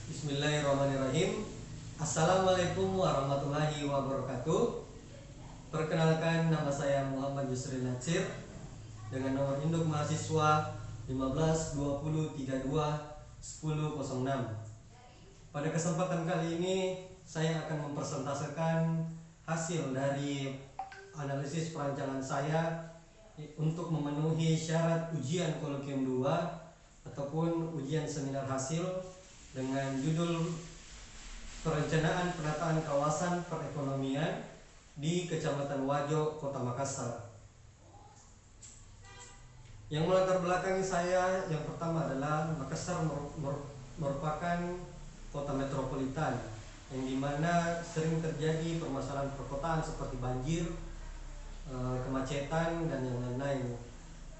Bismillahirrahmanirrahim. Assalamualaikum warahmatullahi wabarakatuh. Perkenalkan, nama saya Muhammad Yusril Natsir dengan nomor induk mahasiswa 1520321006. Pada kesempatan kali ini saya akan mempresentasikan hasil dari analisis perancangan saya untuk memenuhi syarat ujian kolokium 2 ataupun ujian seminar hasil dengan judul Perencanaan Penataan Kawasan Perekonomian di Kecamatan Wajo, Kota Makassar. Yang melatar belakangi saya, yang pertama adalah Makassar merupakan kota metropolitan yang dimana sering terjadi permasalahan perkotaan seperti banjir, kemacetan, dan yang lain-lain.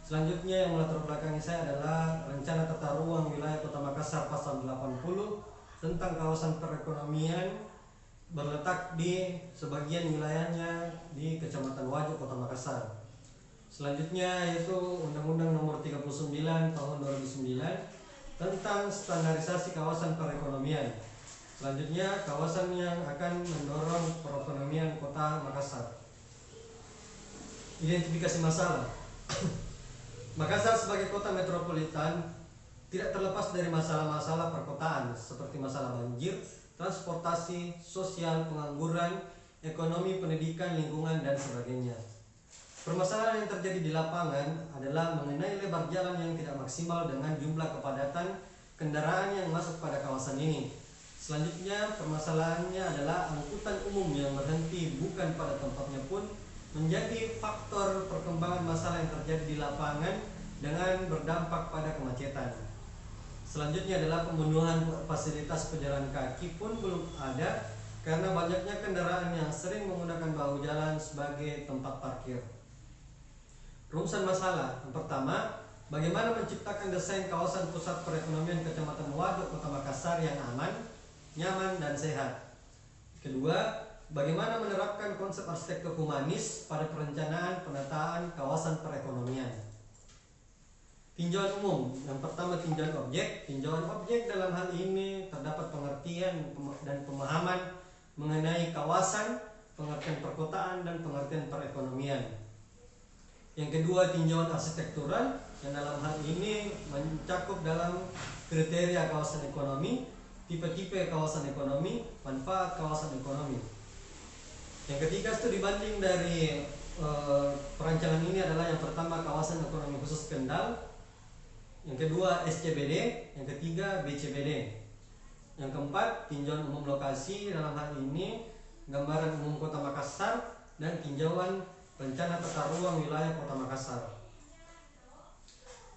Selanjutnya yang melatar belakangi saya adalah Rencana Tata Ruang Wilayah Kota Makassar Pasal 80 tentang kawasan perekonomian berletak di sebagian wilayahnya di Kecamatan Wajo, Kota Makassar. Selanjutnya yaitu Undang-Undang Nomor 39 Tahun 2009 tentang standarisasi kawasan perekonomian. Selanjutnya kawasan yang akan mendorong perekonomian Kota Makassar. Identifikasi masalah. Makassar sebagai kota metropolitan tidak terlepas dari masalah-masalah perkotaan seperti masalah banjir, transportasi, sosial, pengangguran, ekonomi, pendidikan, lingkungan, dan sebagainya. Permasalahan yang terjadi di lapangan adalah mengenai lebar jalan yang tidak maksimal dengan jumlah kepadatan kendaraan yang masuk pada kawasan ini. Selanjutnya, permasalahannya adalah angkutan umum yang berhenti bukan pada tempatnya pun menjadi faktor perkembangan masalah yang terjadi di lapangan dengan berdampak pada kemacetan. Selanjutnya adalah pembunuhan fasilitas pejalan kaki pun belum ada karena banyaknya kendaraan yang sering menggunakan bahu jalan sebagai tempat parkir. Rumusan masalah. Yang pertama, bagaimana menciptakan desain kawasan pusat perekonomian Kecamatan Wajo, Kota Makassar yang aman, nyaman, dan sehat. Kedua, bagaimana menerapkan konsep arsitektur humanis pada perencanaan penataan kawasan perekonomian. Tinjauan umum. Yang pertama, tinjauan objek. Tinjauan objek dalam hal ini terdapat pengertian dan pemahaman mengenai kawasan, pengertian perkotaan, dan pengertian perekonomian. Yang kedua, tinjauan arsitektural yang dalam hal ini mencakup dalam kriteria kawasan ekonomi, tipe-tipe kawasan ekonomi, manfaat kawasan ekonomi. Yang ketiga, studi banding dari perancangan ini adalah yang pertama kawasan ekonomi khusus Kendal, yang kedua SCBD, yang ketiga BCBD. Yang keempat, tinjauan umum lokasi dalam hal ini gambaran umum Kota Makassar dan tinjauan rencana tata ruang wilayah Kota Makassar.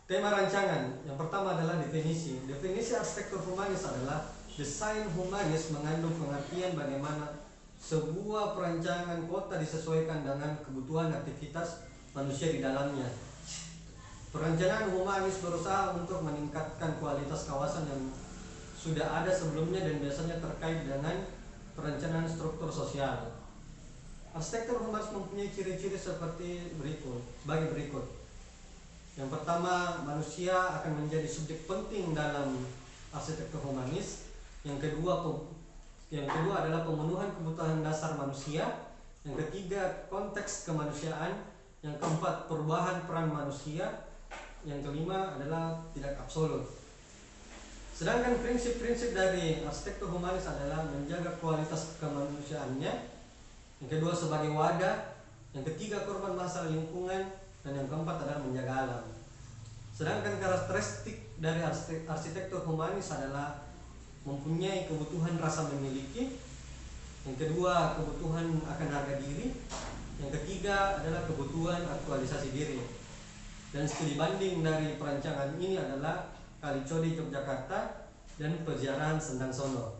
Tema rancangan yang pertama adalah definisi. Definisi arsitektur humanis adalah desain humanis mengandung pengertian bagaimana sebuah perancangan kota disesuaikan dengan kebutuhan aktivitas manusia di dalamnya. Perencanaan humanis berusaha untuk meningkatkan kualitas kawasan yang sudah ada sebelumnya dan biasanya terkait dengan perencanaan struktur sosial. Arsitektur humanis mempunyai ciri-ciri seperti berikut. Yang pertama, manusia akan menjadi subjek penting dalam arsitektur humanis. Yang kedua adalah pemenuhan kebutuhan dasar manusia. Yang ketiga, konteks kemanusiaan. Yang keempat, perubahan peran manusia. Yang kelima adalah tidak absolut. Sedangkan prinsip-prinsip dari arsitektur humanis adalah menjaga kualitas kemanusiaannya. Yang kedua, sebagai wadah. Yang ketiga, korban masalah lingkungan. Dan yang keempat adalah menjaga alam. Sedangkan karakteristik dari arsitektur humanis adalah mempunyai kebutuhan rasa memiliki. Yang kedua, kebutuhan akan harga diri. Yang ketiga adalah kebutuhan aktualisasi diri. Dan studi banding dari perancangan ini adalah Kalicodi Yogyakarta dan Peziarahan Sendang Sono.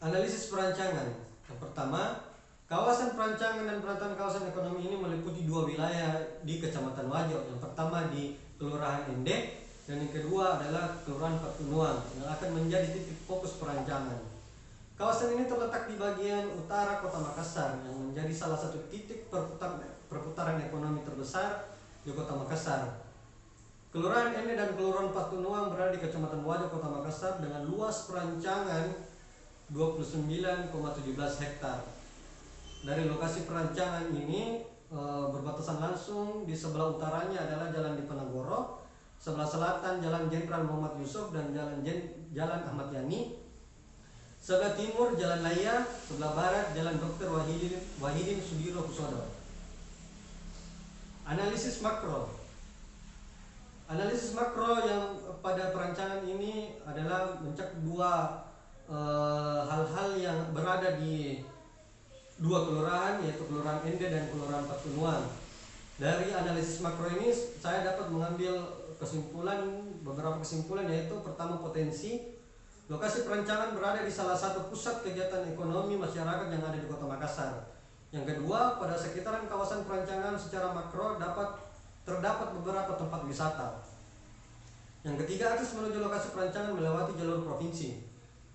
Analisis perancangan. Yang pertama, kawasan perancangan dan penataan kawasan ekonomi ini meliputi dua wilayah di Kecamatan Wajo. Yang pertama di Kelurahan Ende dan yang kedua adalah Kelurahan Patunuang yang akan menjadi titik fokus perancangan. Kawasan ini terletak di bagian utara Kota Makassar yang menjadi salah satu titik perputaran ekonomi terbesar di Kota Makassar. Kelurahan Ende dan Kelurahan Patunuang berada di Kecamatan Wajo, Kota Makassar dengan luas perancangan 29,17 hektar. Dari lokasi perancangan ini berbatasan langsung, di sebelah utaranya adalah Jalan Diponegoro, sebelah selatan Jalan Jenderal Muhammad Yusuf dan Jalan Ahmad Yani, sebelah timur Jalan Laya, sebelah barat Jalan Dr. Wahidin Sudiro Husodo. Analisis makro. Analisis makro yang pada perancangan ini adalah mencakup dua hal-hal yang berada di dua kelurahan, yaitu Kelurahan Ende dan Kelurahan Patunuang. Dari analisis makro ini saya dapat mengambil beberapa kesimpulan, yaitu pertama, potensi. Lokasi perancangan berada di salah satu pusat kegiatan ekonomi masyarakat yang ada di Kota Makassar. Yang kedua, pada sekitaran kawasan perancangan secara makro terdapat beberapa tempat wisata. Yang ketiga, akses menuju lokasi perancangan melewati jalur provinsi.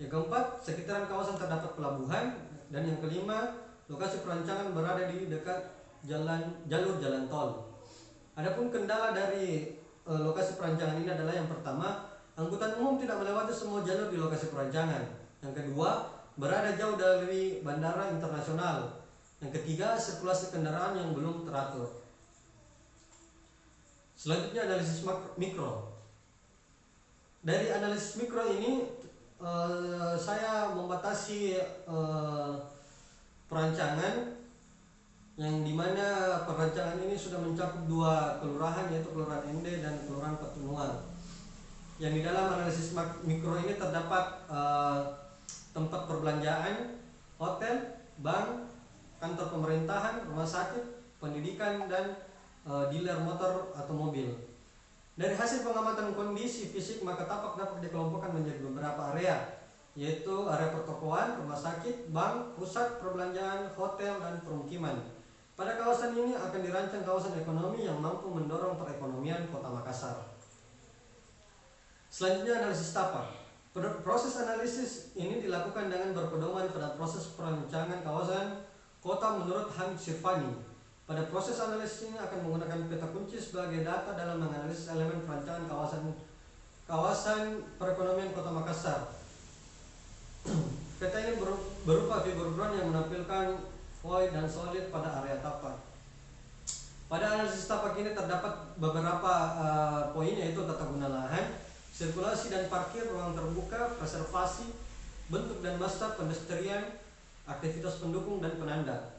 Yang keempat, sekitaran kawasan terdapat pelabuhan. Dan yang kelima, lokasi perancangan berada di dekat jalur jalan tol. Adapun kendala dari lokasi perancangan ini adalah yang pertama, angkutan umum tidak melewati semua jalur di lokasi perancangan. Yang kedua, berada jauh dari bandara internasional. Yang ketiga, sirkulasi kendaraan yang belum teratur. Selanjutnya, analisis mikro. Dari analisis mikro ini saya membatasi perancangan yang dimana perancangan ini sudah mencakup dua kelurahan, yaitu Kelurahan Ende dan Kelurahan Patunuang. Yang di dalam analisis mikro ini terdapat tempat perbelanjaan, hotel, bank, kantor pemerintahan, rumah sakit, pendidikan, dan dealer motor atau mobil. Dari hasil pengamatan kondisi fisik, maka tapak dapat dikelompokkan menjadi beberapa area, yaitu area pertokoan, rumah sakit, bank, pusat perbelanjaan, hotel, dan permukiman. Pada kawasan ini akan dirancang kawasan ekonomi yang mampu mendorong perekonomian Kota Makassar. Selanjutnya, analisis tapak. Proses analisis ini dilakukan dengan berpedoman pada proses perancangan kawasan kota menurut Hamid Sirfani. Pada proses analisis ini akan menggunakan peta kunci sebagai data dalam menganalisis elemen perancangan kawasan perekonomian Kota Makassar. Peta ini berupa figur ground yang menampilkan void dan solid pada area tapak. Pada analisis tapak ini terdapat beberapa poin, yaitu tata guna lahan, sirkulasi dan parkir, ruang terbuka, preservasi, bentuk dan massa pedestrian, aktivitas pendukung dan penanda.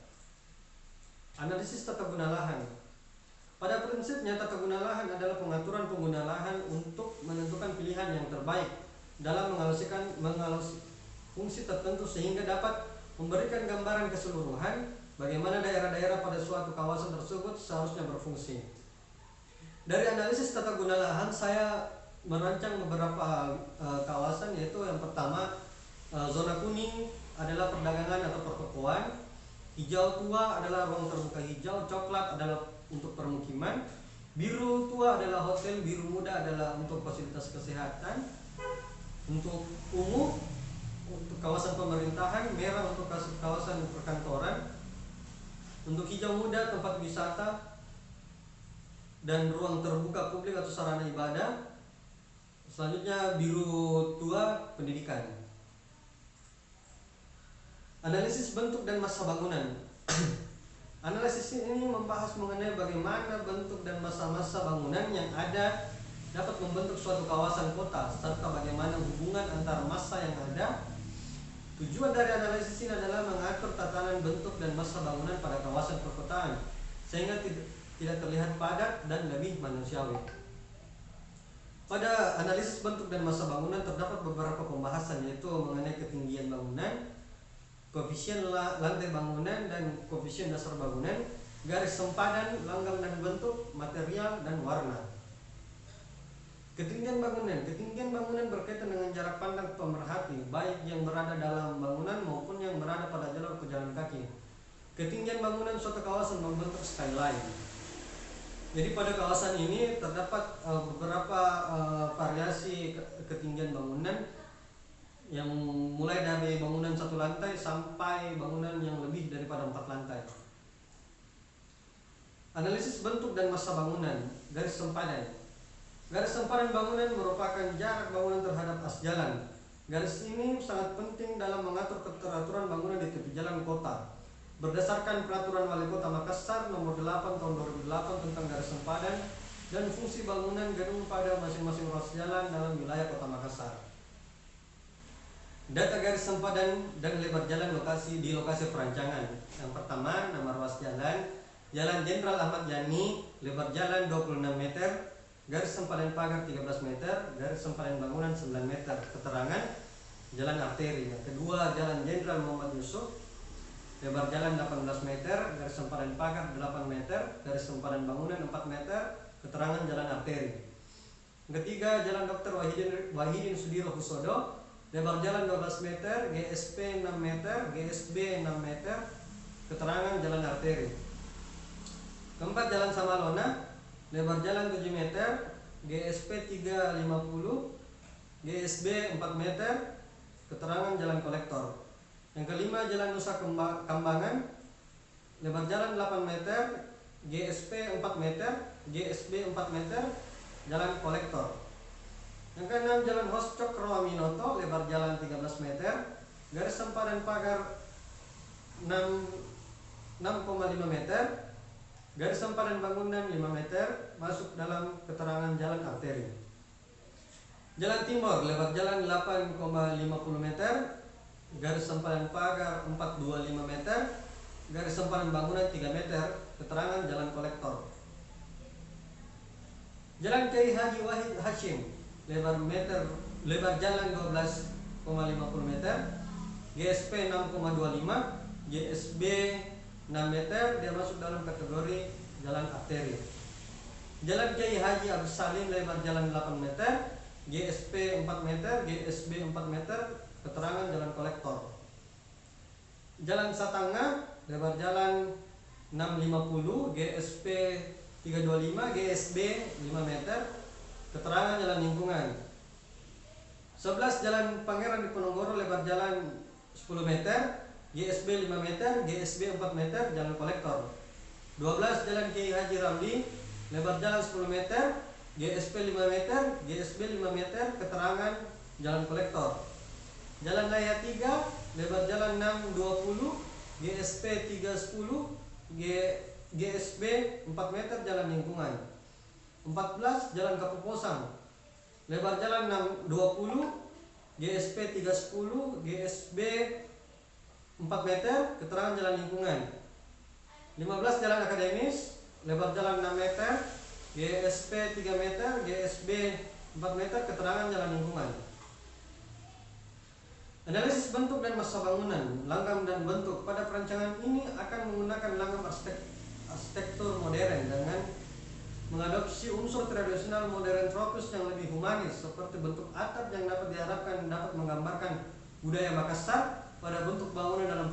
Analisis tata guna lahan. Pada prinsipnya, tata guna lahan adalah pengaturan pengguna lahan untuk menentukan pilihan yang terbaik dalam mengalokasikan fungsi tertentu sehingga dapat memberikan gambaran keseluruhan bagaimana daerah-daerah pada suatu kawasan tersebut seharusnya berfungsi. Dari analisis tata guna lahan, saya merancang beberapa kawasan, yaitu yang pertama, zona kuning adalah perdagangan atau pertokoan, hijau tua adalah ruang terbuka hijau, coklat adalah untuk permukiman, biru tua adalah hotel, biru muda adalah untuk fasilitas kesehatan, untuk ungu untuk kawasan pemerintahan, merah untuk kawasan perkantoran, untuk hijau muda tempat wisata dan ruang terbuka publik atau sarana ibadah. Selanjutnya, biru tua pendidikan. Analisis bentuk dan massa bangunan. Analisis ini membahas mengenai bagaimana bentuk dan massa-massa bangunan yang ada dapat membentuk suatu kawasan kota, serta bagaimana hubungan antar massa yang ada. Tujuan dari analisis ini adalah mengatur tatanan bentuk dan massa bangunan pada kawasan perkotaan, sehingga tidak terlihat padat dan lebih manusiawi. Pada analisis bentuk dan massa bangunan terdapat beberapa pembahasan, yaitu mengenai ketinggian bangunan, koefisien lantai bangunan dan koefisien dasar bangunan, garis sempadan, langgam dan bentuk, material, dan warna. Ketinggian bangunan berkaitan dengan jarak pandang pemerhati, baik yang berada dalam bangunan maupun yang berada pada jalur pejalan kaki. Ketinggian bangunan suatu kawasan membentuk skyline. Jadi pada kawasan ini terdapat beberapa variasi ketinggian bangunan, yang mulai dari bangunan 1 lantai sampai bangunan yang lebih daripada 4 lantai. Analisis bentuk dan massa bangunan, garis sempadan. Garis sempadan bangunan merupakan jarak bangunan terhadap as jalan. Garis ini sangat penting dalam mengatur keteraturan bangunan di tepi jalan kota. Berdasarkan Peraturan Wali Kota Makassar Nomor 8 Tahun 2008 tentang garis sempadan dan fungsi bangunan gedung pada masing-masing ruas jalan dalam wilayah Kota Makassar. Data garis sempadan dan lebar jalan di lokasi perancangan. Yang pertama, nama ruas jalan: Jalan Jenderal Ahmad Yani, lebar jalan 26 meter, garis sempadan pagar 13 meter, garis sempadan bangunan 9 meter. Keterangan: jalan arteri. Yang kedua, Jalan Jenderal Muhammad Yusuf, lebar jalan 18 meter, garis sempadan pagar 8 meter, garis sempadan bangunan 4 meter. Keterangan: jalan arteri. Yang ketiga, Jalan Dr. Wahidin Sudirohusodo, lebar jalan 12 meter, GSP 6 meter, GSB 6 meter. Keterangan: jalan arteri. Keempat, Jalan Samalona, lebar jalan 7 meter, GSP 350, GSB 4 meter. Keterangan: jalan kolektor. Yang kelima, Jalan Nusa Kambangan, lebar jalan 8 meter, GSP 4 meter, GSB 4 meter, jalan kolektor. Yang keenam, Jalan Hoscok Rawaminoto, lebar jalan 13 meter, garis sempadan pagar 6,5 meter, garis sempadan bangunan 5 meter, masuk dalam keterangan jalan arteri. Jalan Timur, lebar jalan 8,50 meter, garis sempadan pagar 425 meter, garis sempadan bangunan 3 meter. Keterangan: jalan kolektor. Jalan Kiai Haji Wahid Hashim, lebar jalan 12,50 meter, GSP 6,25, GSB 6 meter. Dia masuk dalam kategori jalan arteri. Jalan Kiai Haji Abdus Salim, lebar jalan 8 meter, GSP 4 meter, GSB 4 meter. Keterangan: jalan kolektor. Jalan Satanga, lebar jalan 650, GSP 325, GSB 5 meter. Keterangan: jalan lingkungan. 11, Jalan Pangeran Diponegoro, lebar jalan 10 meter, GSB 5 meter, GSB 4 meter, jalan kolektor. 12, Jalan Kiai Haji Ramli, lebar jalan 10 meter, GSP 5 meter, GSB 5 meter. Keterangan: jalan kolektor. Jalan Raya 3, lebar jalan 620, GSP 310, GSB 4 meter, jalan lingkungan. 14, Jalan Kapuposang, lebar jalan 620, GSP 310, GSB 4 meter. Keterangan: jalan lingkungan. 15, Jalan Akademis, lebar jalan 6 meter, GSP 3 meter, GSB 4 meter. Keterangan: jalan lingkungan. Analisis bentuk dan massa bangunan, langgam dan bentuk. Pada perancangan ini akan menggunakan langgam arsitektur modern dengan mengadopsi unsur tradisional modern tropis yang lebih humanis, seperti bentuk atap yang dapat diharapkan dapat menggambarkan budaya Makassar pada bentuk bangunan dalam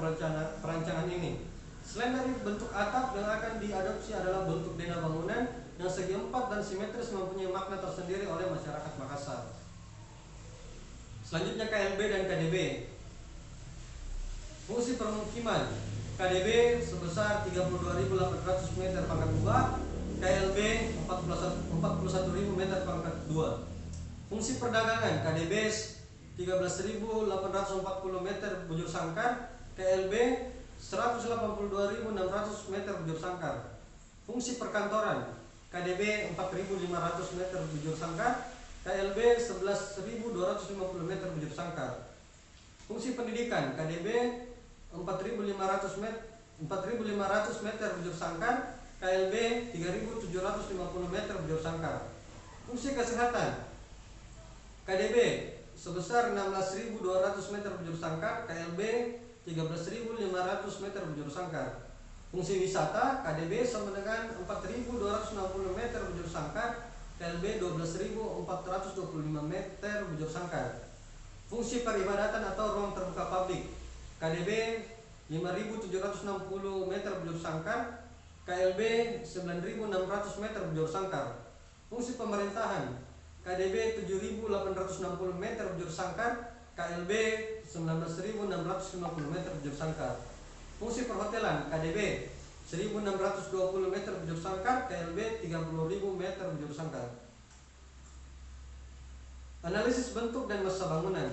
perancangan ini. Selain dari bentuk atap, yang akan diadopsi adalah bentuk dena bangunan yang segi empat dan simetris mempunyai makna tersendiri oleh masyarakat Makassar. Selanjutnya, KLB dan KDB. Fungsi permukiman: KDB sebesar 32.800 meter pangkat 2, KLB 41.000 meter pangkat 2. Fungsi perdagangan: KDB 13.840 meter bujur sangkar, KLB 182.600 meter bujur sangkar. Fungsi perkantoran: KDB 4.500 meter bujur sangkar, KLB 11.250 meter bujur sangkar. Fungsi pendidikan: KDB 4.500 meter bujur sangkar, KLB 3.750 meter bujur sangkar. Fungsi kesehatan: KDB sebesar 16.200 meter bujur sangkar, KLB 13.500 meter bujur sangkar. Fungsi wisata: KDB sama dengan 4.260 meter bujur sangkar, KLB 12.425 meter bujur sangkar. Fungsi peribadatan atau ruang terbuka publik: KDB 5.760 meter bujur sangkar, KLB 9.600 meter bujur sangkar. Fungsi pemerintahan: KDB 7.860 meter bujur sangkar, KLB 19.650 meter bujur sangkar. Fungsi perhotelan: KDB 1.620 meter bujur sangkar, KLB 30.000 meter bujur sangkar. Analisis bentuk dan masa bangunan.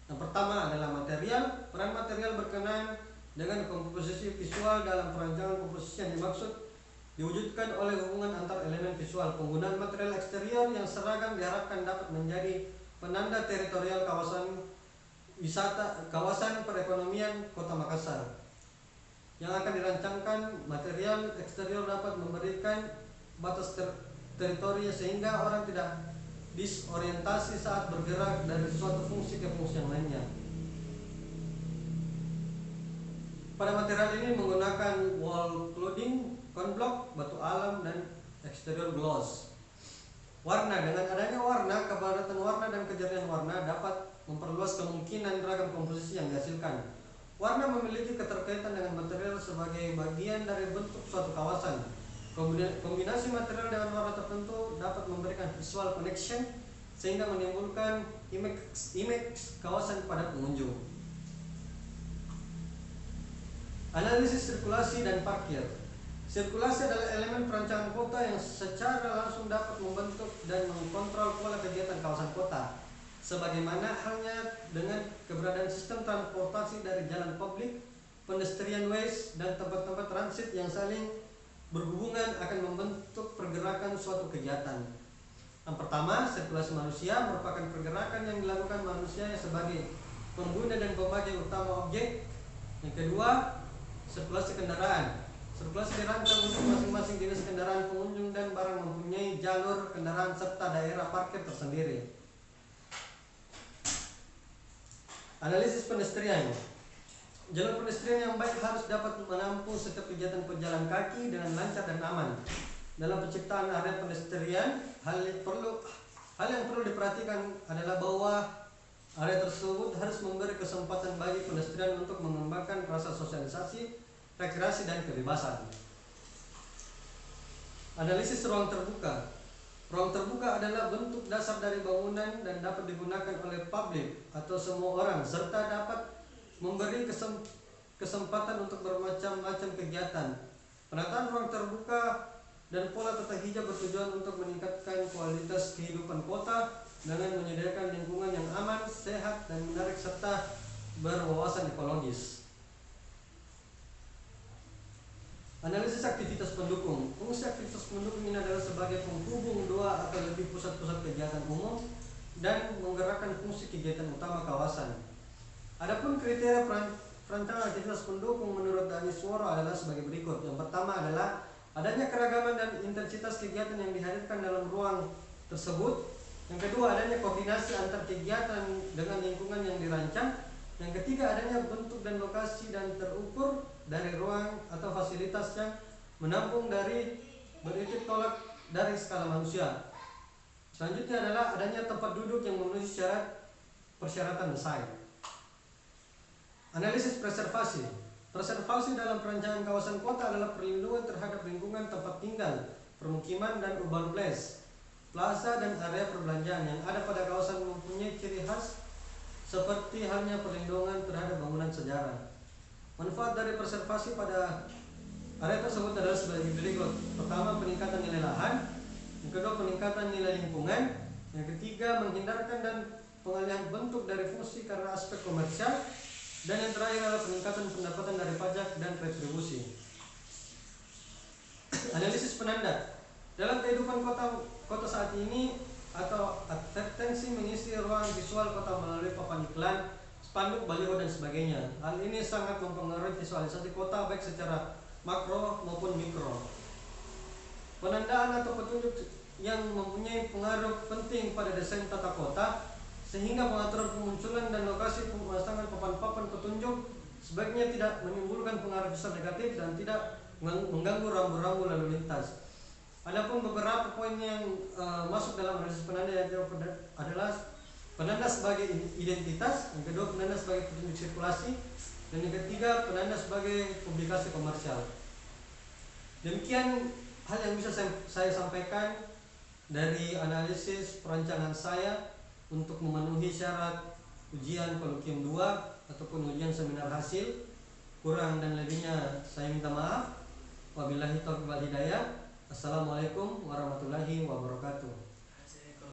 Yang pertama adalah material. Peran material berkenaan dengan komposisi visual. Dalam perancangan komposisi yang dimaksud diwujudkan oleh hubungan antar elemen visual. Penggunaan material eksterior yang seragam diharapkan dapat menjadi penanda teritorial kawasan wisata, kawasan perekonomian Kota Makassar. Yang akan dirancangkan, material eksterior dapat memberikan batas teritori sehingga orang tidak disorientasi saat bergerak dari suatu fungsi ke fungsi yang lainnya. Pada material ini menggunakan wall cladding, konblok, batu alam, dan exterior gloss. Warna. Dengan adanya warna, kepadatan warna dan kejernihan warna dapat memperluas kemungkinan ragam komposisi yang dihasilkan. Warna memiliki keterkaitan dengan material sebagai bagian dari bentuk suatu kawasan. Kombinasi material dengan warna tertentu dapat memberikan visual connection sehingga menimbulkan image kawasan pada pengunjung. Analisis sirkulasi dan parkir. Sirkulasi adalah elemen perancangan kota yang secara langsung dapat membentuk dan mengkontrol pola kegiatan kawasan kota. Sebagaimana halnya dengan keberadaan sistem transportasi dari jalan publik, pedestrian ways, dan tempat-tempat transit yang saling berhubungan akan membentuk pergerakan suatu kegiatan. Yang pertama, sirkulasi manusia merupakan pergerakan yang dilakukan manusia sebagai pengguna dan pemakai utama objek. Yang kedua, sirkulasi kendaraan. Sirkulasi dirancang untuk masing-masing jenis kendaraan, pengunjung dan barang mempunyai jalur kendaraan serta daerah parkir tersendiri. Analisis pedestrian. Jalur pedestrian yang baik harus dapat menampung setiap kegiatan pejalan kaki dengan lancar dan aman. Dalam penciptaan area pedestrian, hal yang perlu diperhatikan adalah bahwa area tersebut harus memberi kesempatan bagi pedestrian untuk mengembangkan rasa sosialisasi, rekreasi, dan kebebasan. Analisis ruang terbuka. Ruang terbuka adalah bentuk dasar dari bangunan dan dapat digunakan oleh publik atau semua orang serta dapat memberi kesempatan untuk bermacam-macam kegiatan. Penataan ruang terbuka dan pola tata hijau bertujuan untuk meningkatkan kualitas kehidupan kota dengan menyediakan lingkungan yang aman, sehat, dan menarik serta berwawasan ekologis. Analisis aktivitas pendukung. Fungsi aktivitas pendukung ini adalah sebagai penghubung dua atau lebih pusat-pusat kegiatan umum dan menggerakkan fungsi kegiatan utama kawasan. Adapun kriteria perancangan aktivitas pendukung menurut Danisworo adalah sebagai berikut. Yang pertama adalah adanya keragaman dan intensitas kegiatan yang dihadirkan dalam ruang tersebut. Yang kedua, adanya koordinasi antar kegiatan dengan lingkungan yang dirancang. Yang ketiga, adanya bentuk dan lokasi dan terukur dari ruang atau fasilitas yang menampung dari beritik tolak dari skala manusia. Selanjutnya adalah adanya tempat duduk yang memenuhi persyaratan desain. Analisis preservasi. Preservasi dalam perancangan kawasan kota adalah perlindungan terhadap lingkungan tempat tinggal, permukiman, dan urban place, plaza, dan area perbelanjaan yang ada pada kawasan mempunyai ciri khas seperti halnya perlindungan terhadap bangunan sejarah. Manfaat dari preservasi pada area tersebut adalah sebagai berikut. Pertama, peningkatan nilai lahan. Yang kedua, peningkatan nilai lingkungan. Yang ketiga, menghindarkan dan pengalihan bentuk dari fungsi karena aspek komersial. Dan yang terakhir adalah peningkatan pendapatan dari pajak dan retribusi. Analisis penanda. Dalam kehidupan kota saat ini atau advertensi mengisi ruang visual kota melalui papan iklan, spanduk, baliho, dan sebagainya. Hal ini sangat mempengaruhi visualisasi kota baik secara makro maupun mikro. Penandaan atau petunjuk yang mempunyai pengaruh penting pada desain tata kota, sehingga pengaturan pemunculan dan lokasi pemasangan papan-papan petunjuk sebaiknya tidak menimbulkan pengaruh besar negatif dan tidak mengganggu rambu-rambu lalu lintas. Adapun beberapa poin yang masuk dalam analisis penanda yaitu adalah penanda sebagai identitas, yang kedua penanda sebagai petunjuk sirkulasi, dan yang ketiga penanda sebagai publikasi komersial. Demikian hal yang bisa saya sampaikan dari analisis perancangan saya untuk memenuhi syarat ujian kolokium 2 ataupun ujian seminar hasil. Kurang dan lebihnya saya minta maaf. Wabillahi taufiq wal hidayah. Assalamualaikum warahmatullahi wabarakatuh.